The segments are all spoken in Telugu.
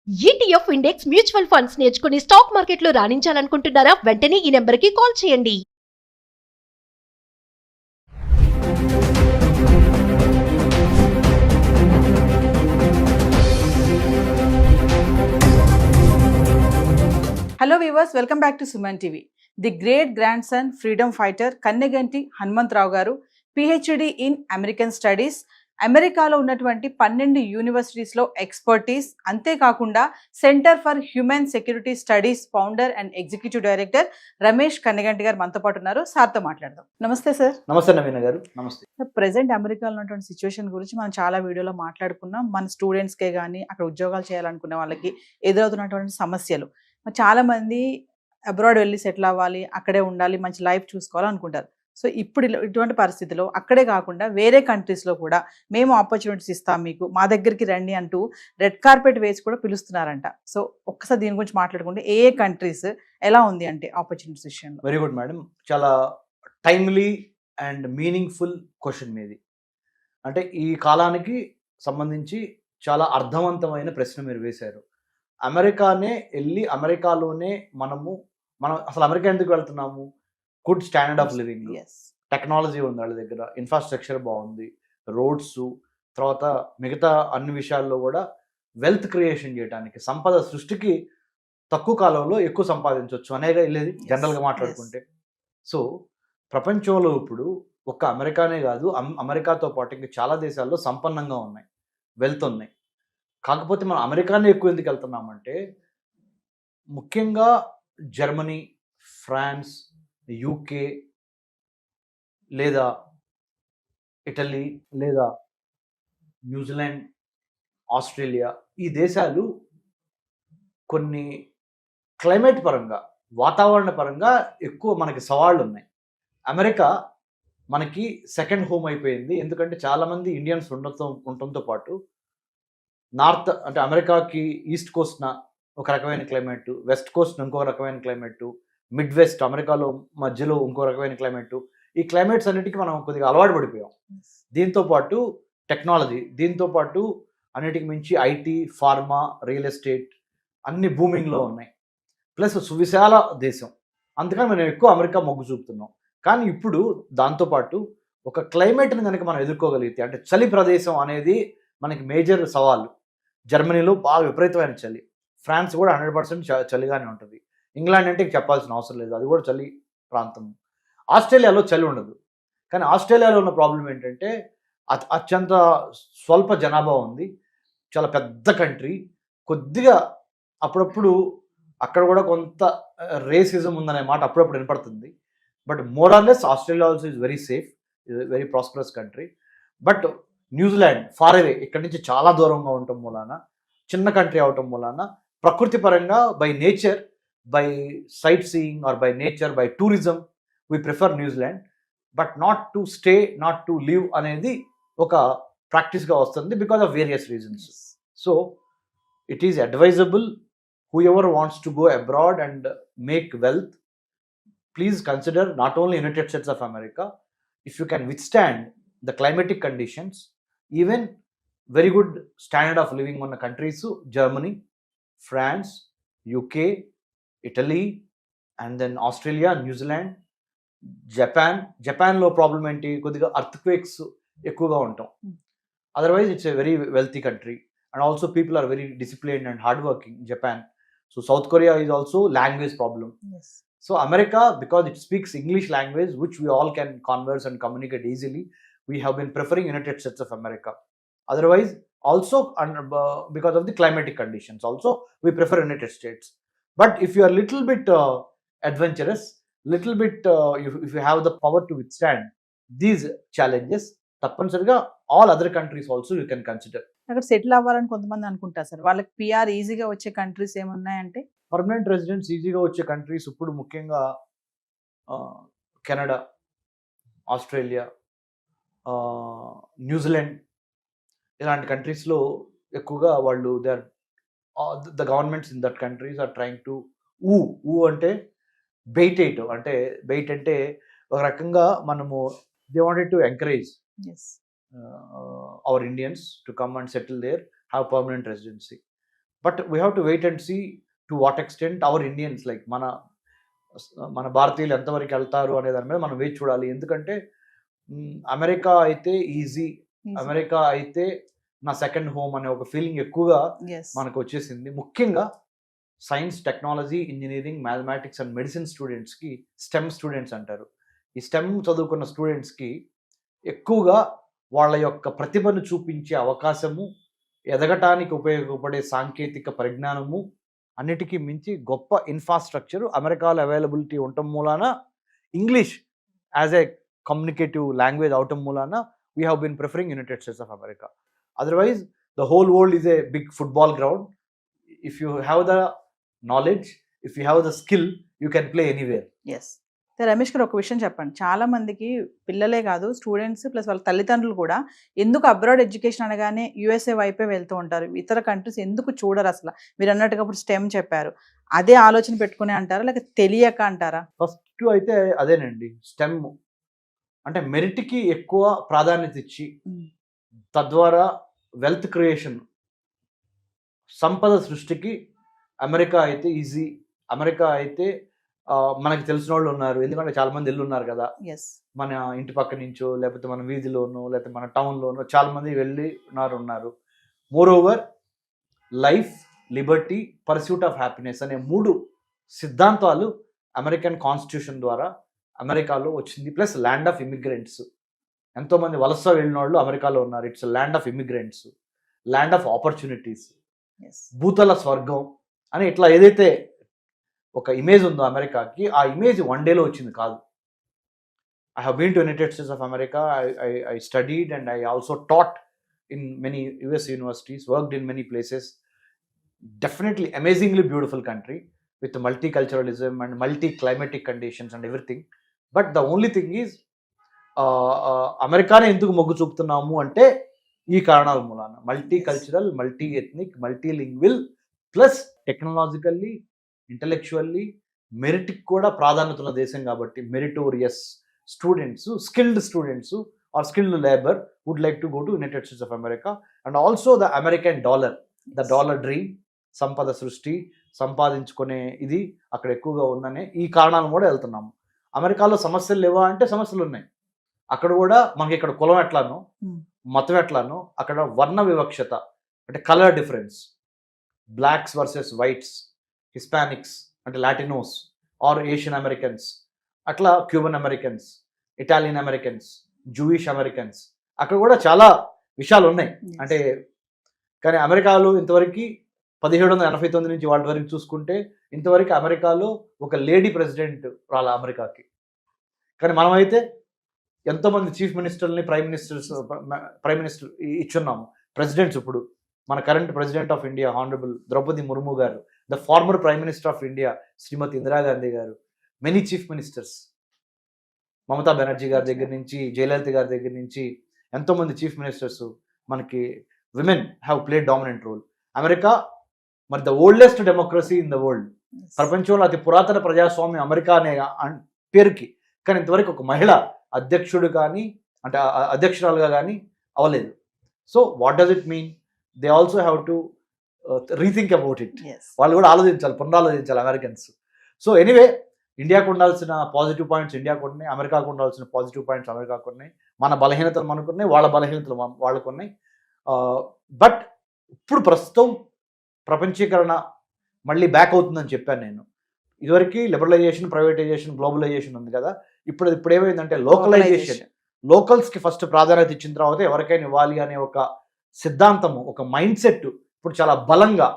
ఈటీఎఫ్ ఇండెక్స్ మ్యూచువల్ ఫండ్స్ నేర్చుకుని స్టాక్ మార్కెట్లో రాణించాలనుకుంటున్నారా? వెంటనే ఈ నెంబర్కి కాల్ చేయండి. Hello viewers, welcome back to Suman TV. The great grandson freedom fighter Kanneganti Hanumantharao గారు పిహెచ్డి ఇన్ అమెరికన్ స్టడీస్, అమెరికాలో ఉన్నటువంటి 12 యూనివర్సిటీస్లో ఎక్స్పర్టీస్, అంతేకాకుండా centre for human security studies founder and executive director Ramesh Kanneganti గారు మనతో పాటు ఉన్నారు. సార్తో మాట్లాడదాం. నమస్తే సార్. నమస్తే నవీన గారు. నమస్తే. ప్రెసెంట్ అమెరికాలో ఉన్నటువంటి సిచ్యువేషన్ గురించి మనం చాలా వీడియోలో మాట్లాడుకున్నాం. మన స్టూడెంట్స్కే కానీ అక్కడ ఉద్యోగాలు చేయాలనుకునే వాళ్ళకి ఎదురవుతున్నటువంటి సమస్యలు. చాలా మంది అబ్రాడ్ వెళ్ళి సెటిల్ అవ్వాలి, అక్కడే ఉండాలి, మంచి లైఫ్ చూసుకోవాలి అనుకుంటారు. సో ఇప్పుడు ఇటువంటి పరిస్థితిలో అక్కడే కాకుండా వేరే కంట్రీస్లో కూడా మేము ఆపర్చునిటీస్ ఇస్తాం, మీకు మా దగ్గరికి రండి అంటూ రెడ్ కార్పెట్ వేసి కూడా పిలుస్తున్నారంట. సో ఒక్కసారి దీని గురించి మాట్లాడుకుంటే ఏ కంట్రీస్ ఎలా ఉంది అంటే ఆపర్చునిటీస్ విషయంలో? వెరీ గుడ్ మేడం, చాలా టైమ్లీ అండ్ మీనింగ్ఫుల్ క్వశ్చన్ మీది. అంటే ఈ కాలానికి సంబంధించి చాలా అర్థవంతమైన ప్రశ్న మీరు వేశారు. అమెరికానే వెళ్ళి అమెరికాలోనే మనం అసలు అమెరికా ఎందుకు వెళ్తున్నాము? Good standard of living, technology ఉంది వాళ్ళ దగ్గర, ఇన్ఫ్రాస్ట్రక్చర్ బాగుంది, రోడ్స్, తర్వాత మిగతా అన్ని విషయాల్లో కూడా వెల్త్ క్రియేషన్ చేయడానికి, సంపద సృష్టికి తక్కువ కాలంలో ఎక్కువ సంపాదించవచ్చు అనేగా వెళ్ళేది జనరల్గా మాట్లాడుకుంటే. సో ప్రపంచంలో ఇప్పుడు ఒక్క అమెరికానే కాదు, అమెరికాతో పాటు ఇంకా చాలా దేశాల్లో సంపన్నంగా ఉన్నాయి, వెల్త్ ఉన్నాయి. కాకపోతే మనం అమెరికానే ఎక్కువ ఎందుకు వెళ్తున్నామంటే, ముఖ్యంగా జర్మనీ, ఫ్రాన్స్, యూకే లేదా ఇటలీ లేదా న్యూజిలాండ్, ఆస్ట్రేలియా, ఈ దేశాలు కొన్ని క్లైమేట్ పరంగా, వాతావరణ పరంగా ఎక్కువ మనకి సవాళ్ళు ఉన్నాయి. అమెరికా మనకి సెకండ్ హోమ్ అయిపోయింది. ఎందుకంటే చాలామంది ఇండియన్స్ ఉండటంతో పాటు నార్త్ అంటే అమెరికాకి ఈస్ట్ కోస్ట్న ఒక రకమైన క్లైమేట్, వెస్ట్ కోస్ట్న ఇంకో రకమైన క్లైమేట్, మిడ్ వెస్ట్ అమెరికాలో మధ్యలో ఇంకో రకమైన క్లైమేట్. ఈ క్లైమేట్స్ అన్నిటికీ మనం కొద్దిగా అలవాటు పడిపోయాం. దీంతో పాటు టెక్నాలజీ, దీంతో పాటు అన్నిటికి మించి ఐటీ, ఫార్మా, రియల్ ఎస్టేట్ అన్ని బూమింగ్లో ఉన్నాయి. ప్లస్ సువిశాల దేశం, అందుకని మనం ఎక్కువ అమెరికా మొగ్గు చూపుతున్నాం. కానీ ఇప్పుడు దాంతోపాటు ఒక క్లైమేట్ని కనుక మనం ఎదుర్కోగలిగితే, అంటే చలి ప్రదేశం అనేది మనకి మేజర్ సవాలు. జర్మనీలో బాగా విపరీతమైన చలి, ఫ్రాన్స్ కూడా 100% చలిగానే ఉంటుంది, ఇంగ్లాండ్ అంటే చెప్పాల్సిన అవసరం లేదు, అది కూడా చలి ప్రాంతం. ఆస్ట్రేలియాలో చలి ఉండదు. కానీ ఆస్ట్రేలియాలో ఉన్న ప్రాబ్లం ఏంటంటే అత్యంత స్వల్ప జనాభా ఉంది, చాలా పెద్ద కంట్రీ, కొద్దిగా అప్పుడప్పుడు అక్కడ కూడా కొంత రేసిజం ఉందనే మాట అప్పుడప్పుడు వినపడుతుంది. But more or less Australia also is very safe, very prosperous country. But New Zealand far away, ఇక్కడి నుంచి చాలా దూరంగా ఉండటం మూలాన, చిన్న కంట్రీ అవటం మూలాన, ప్రకృతి పరంగా by nature, by sightseeing or by nature, by tourism we prefer New Zealand. But not to stay, not to live అనేది ఒక ప్రాక్టీస్గా వస్తుంది because of various reasons. So it is advisable, whoever wants to go abroad and make wealth, please consider not only United States of America. If you can withstand the climatic conditions, even very good standard of living on the countries, Germany, France, UK, Italy, and then Australia, New Zealand, Japan లో ప్రాబ్లం ఏంటి, కొద్దిగా earthquakes ఎక్కువగా ఉంటాం. Otherwise it's a very wealthy country and also people are very disciplined and hardworking in Japan. So South Korea is also language problem. Yes. So America, because it speaks English language, which we all can converse and communicate easily, we have been preferring United States of America. Otherwise, also because of the climatic conditions, also we prefer United States. But if you are little bit adventurous, little bit if you have the power to withstand these challenges, తప్పనిసరిగా all other countries also you can consider. అక్కడ సెటిల్ అవ్వాలని కొంతమంది అనుకుంటారు సార్, వాళ్ళకి పిఆర్ ఈజీగా వచ్చే కంట్రీస్ ఏమున్నాయంటే? పర్మనెంట్ రెసిడెన్స్ ఈజీగా వచ్చే కంట్రీస్ ఇప్పుడు ముఖ్యంగా కెనడా, ఆస్ట్రేలియా, న్యూజిలాండ్ ఇలాంటి కంట్రీస్లో ఎక్కువగా వాళ్ళు the governments in that countries are trying to అంటే బెయిట్ అంటే ఒక రకంగా మనము they wanted to encourage our Indians to come and settle there, have permanent residency. But we have to wait and see to what extent our Indians like మన భారతీయులు ఎంతవరకు వెళ్తారు అనే దాని మీద మనం వేచి చూడాలి. ఎందుకంటే అమెరికా అయితే ఈజీ, అమెరికా అయితే నా సెకండ్ హోమ్ అనే ఒక ఫీలింగ్ ఎక్కువగా మనకు వచ్చేసింది. ముఖ్యంగా science, technology, engineering, mathematics and medicine స్టూడెంట్స్కి స్టెమ్ స్టూడెంట్స్ అంటారు. ఈ స్టెమ్ చదువుకున్న స్టూడెంట్స్కి ఎక్కువగా వాళ్ళ యొక్క ప్రతిభను చూపించే అవకాశము, ఎదగటానికి ఉపయోగపడే సాంకేతిక పరిజ్ఞానము, అన్నిటికీ మించి గొప్ప ఇన్ఫ్రాస్ట్రక్చర్ అమెరికాలో అవైలబిలిటీ ఉండటం మూలాన, English as a communicative language అవటం మూలాన we have been preferring United States of America. Otherwise the whole world is a big football ground. If you have the knowledge, if you have the skill, you can play anywhere. Yes. Ramesh గారు, ఒక విషయం చెప్పండి. చాలా మందికి పిల్లలే కాదు, స్టూడెంట్స్ ప్లస్ వాళ్ళ తల్లిదండ్రులు కూడా ఎందుకు అబ్రాడ్ ఎడ్యుకేషన్ అనగానే యూఎస్ఏ వైపే వెళ్తూ ఉంటారు, ఇతర కంట్రీస్ ఎందుకు చూడరు అసలు? మీరు అన్నట్టుగా ఇప్పుడు స్టెమ్ చెప్పారు, అదే ఆలోచన పెట్టుకునే అంటారా లేక తెలియక అంటారా? ఫస్ట్ అయితే అదేనండి, స్టెమ్ అంటే మెరిట్కి ఎక్కువ ప్రాధాన్యత ఇచ్చి తద్వారా వెల్త్ క్రియేషన్, సంపద సృష్టికి అమెరికా అయితే ఈజీ. అమెరికా అయితే మనకి తెలిసిన వాళ్ళు ఉన్నారు, ఎందుకంటే చాలా మంది ఇల్లు ఉన్నారు కదా, మన ఇంటి పక్క నుంచో లేకపోతే మన వీధిలోనో లేకపోతే మన టౌన్లోనో చాలా మంది వెళ్ళి ఉన్నారు. More over life, Liberty, pursuit of happiness అనే 3 సిద్ధాంతాలు అమెరికన్ కాన్స్టిట్యూషన్ ద్వారా అమెరికాలో వచ్చింది. ప్లస్ ల్యాండ్ ఆఫ్ ఇమిగ్రెంట్స్, ఎంతోమంది వలస వెళ్ళిన వాళ్ళు అమెరికాలో ఉన్నారు. It's land of immigrants, land of opportunities, భూతల స్వర్గం అని ఇట్లా ఏదైతే ఒక ఇమేజ్ ఉందో అమెరికాకి, ఆ ఇమేజ్ వన్ డేలో వచ్చింది కాదు. I have been to United States of America. I studied and I also taught in many US universities, worked in many places. Definitely amazingly beautiful country with multiculturalism and multi-climatic conditions and everything. But the only thing is, అమెరికానే ఎందుకు మొగ్గు చూపుతున్నాము అంటే ఈ కారణాల మూలాన, multicultural, multi ethnic, multilingual, plus technologically, intellectually, మెరిట్కి కూడా ప్రాధాన్యత ఉన్న దేశం కాబట్టి meritorious students, skilled students or skilled labour would like to go to United States of America. And also the American dollar, the dollar dream, సంపద సృష్టి, సంపాదించుకునే ఇది అక్కడ ఎక్కువగా ఉందనే ఈ కారణాలు కూడా వెళ్తున్నాము. అమెరికాలో సమస్యలు లేవా అంటే సమస్యలు ఉన్నాయి. అక్కడ కూడా మనకి ఇక్కడ కులం ఎట్లానో, మతం ఎట్లానో, అక్కడ వర్ణ వివక్షత అంటే colour difference, blocks versus whites, Hispanics అంటే లాటినోస్ ఆర్ ఏషియన్ అమెరికన్స్, అట్లా Cuban Americans, Italian Americans, Jewish Americans, అక్కడ కూడా చాలా విషయాలు ఉన్నాయి. అంటే కానీ అమెరికాలో ఇంతవరకు 1789 నుంచి వాళ్ళ వరకు చూసుకుంటే ఇంతవరకు అమెరికాలో ఒక లేడీ ప్రెసిడెంట్ రాలా అమెరికాకి. కానీ మనమైతే ఎంతోమంది చీఫ్ మినిస్టర్ని, ప్రైమ్ మినిస్టర్ ఇచ్చున్నాము. ప్రెసిడెంట్స్ ఇప్పుడు మన current president of India honourable Draupadi Murmu గారు, the farmer prime minister of India శ్రీమతి ఇందిరాగాంధీ గారు, many chief ministers, Mamata Banerjee గారి దగ్గర నుంచి, జయలలిత గారి దగ్గర నుంచి ఎంతోమంది చీఫ్ మినిస్టర్స్ మనకి women have played dominant role. America మరి the oldest democracy in the world, ప్రపంచంలో అతి పురాతన ప్రజాస్వామ్యం అమెరికా అనే పేరుకి. కానీ ఇంతవరకు ఒక మహిళ అధ్యక్షుడు కానీ అంటే అధ్యక్షురాలుగా కానీ అవ్వలేదు. So what does it mean? They also have to rethink about it. వాళ్ళు కూడా ఆలోచించాలి, పునరాలోచించాలి అమెరికన్స్. సో ఎనీవే, ఇండియాకు ఉండాల్సిన పాజిటివ్ పాయింట్స్ ఇండియాకు ఉన్నాయి, అమెరికాకు ఉండాల్సిన పాజిటివ్ పాయింట్స్ అమెరికాకు ఉన్నాయి, మన బలహీనతలు మనకున్నాయి, వాళ్ళ బలహీనతలు వాళ్ళకు ఉన్నాయి. బట్ ఇప్పుడు ప్రస్తుతం ప్రపంచీకరణ మళ్ళీ బ్యాక్ అవుతుందని చెప్పాను నేను. ఇదివరకు లిబరలైజేషన్, ప్రైవేటైజేషన్, గ్లోబలైజేషన్ ఉంది కదా. ఇప్పుడు ఏమైందంటే లోకలైజేషన్, లోకల్స్కి ఫస్ట్ ప్రాధాన్యత ఇచ్చిన తర్వాత ఎవరికైనా ఇవ్వాలి అనే ఒక సిద్ధాంతము, ఒక మైండ్ సెట్ ఇప్పుడు చాలా బలంగా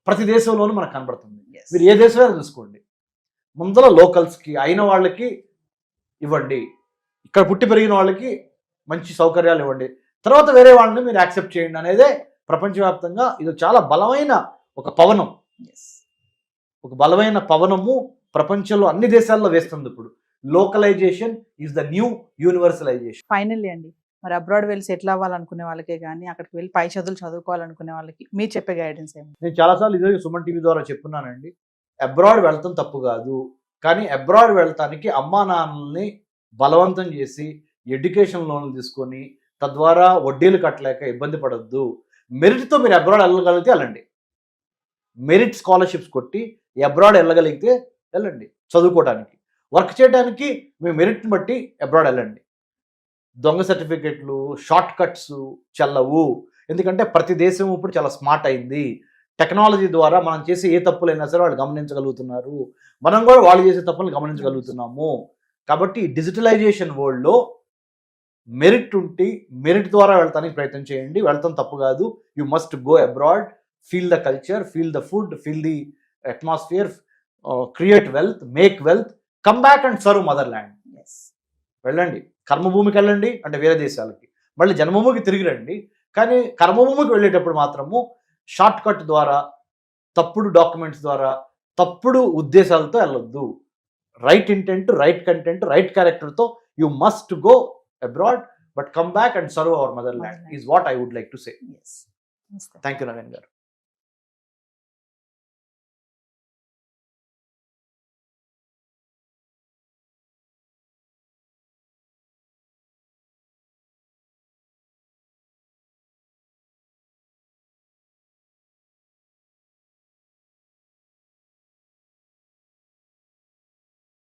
ప్రతి దేశంలోనూ మనకు కనబడుతుంది. మీరు ఏ దేశమైనా చూసుకోండి, ముందర లోకల్స్కి అయిన వాళ్ళకి ఇవ్వండి, ఇక్కడ పుట్టి పెరిగిన వాళ్ళకి మంచి సౌకర్యాలు ఇవ్వండి, తర్వాత వేరే వాళ్ళని మీరు యాక్సెప్ట్ చేయండి అనేదే ప్రపంచవ్యాప్తంగా ఇది చాలా బలమైన ఒక పవనం, ఒక బలమైన పవనము ప్రపంచంలో అన్ని దేశాల్లో వేస్తుంది. ఇప్పుడు localisation is the new universalisation. Finally అండి, మరి అబ్రాడ్ వెళ్ళి సెటిల్ అవ్వాలనుకునే వాళ్ళకే కానీ అక్కడికి వెళ్ళి పై చదువులు చదువుకోవాలనుకునే వాళ్ళకి మీరు చెప్పే గైడెన్స్ ఏమి? నేను చాలాసార్లు ఇదే సుమన్ టీవీ ద్వారా చెప్పున్నానండి. అబ్రాడ్ వెళ్తాం తప్పు కాదు, కానీ అబ్రాడ్ వెళ్తానికి అమ్మా నాన్నల్ని బలవంతం చేసి ఎడ్యుకేషన్ లోన్లు తీసుకొని తద్వారా వడ్డీలు కట్టలేక ఇబ్బంది పడద్దు. మెరిట్తో మీరు అబ్రాడ్ వెళ్ళగలిగితే వెళ్ళండి. మెరిట్ స్కాలర్షిప్స్ కొట్టి అబ్రాడ్ వెళ్ళగలిగితే వెళ్ళండి చదువుకోవడానికి. వర్క్ చేయడానికి మీ మెరిట్ని బట్టి అబ్రాడ్ వెళ్ళండి. దొంగ సర్టిఫికెట్లు, షార్ట్ కట్స్ చెల్లవు. ఎందుకంటే ప్రతి దేశం ఇప్పుడు చాలా స్మార్ట్ అయింది. టెక్నాలజీ ద్వారా మనం చేసే ఏ తప్పులైనా సరే వాళ్ళు గమనించగలుగుతున్నారు. మనం కూడా వాళ్ళు చేసే తప్పులను గమనించగలుగుతున్నాము. కాబట్టి డిజిటలైజేషన్ వరల్డ్లో మెరిట్ ఉంటే మెరిట్ ద్వారా వెళ్తానికి ప్రయత్నం చేయండి. వెళ్తాం తప్పు కాదు. You must go abroad, feel the culture, feel the food, feel the atmosphere, create wealth, make wealth, come back and serve mother land. వెళ్ళండి, కర్మభూమికి వెళ్ళండి అంటే వేరే దేశాలకి, మళ్ళీ జన్మభూమికి తిరిగి రండి. కానీ కర్మభూమికి వెళ్ళేటప్పుడు మాత్రము షార్ట్ కట్ ద్వారా, తప్పుడు డాక్యుమెంట్స్ ద్వారా, తప్పుడు ఉద్దేశాలతో వెళ్ళొద్దు. Right intent, right content, right క్యారెక్టర్తో you must go abroad, but come back and serve our mother land is what I would like to say. Thank you Naveen గారు.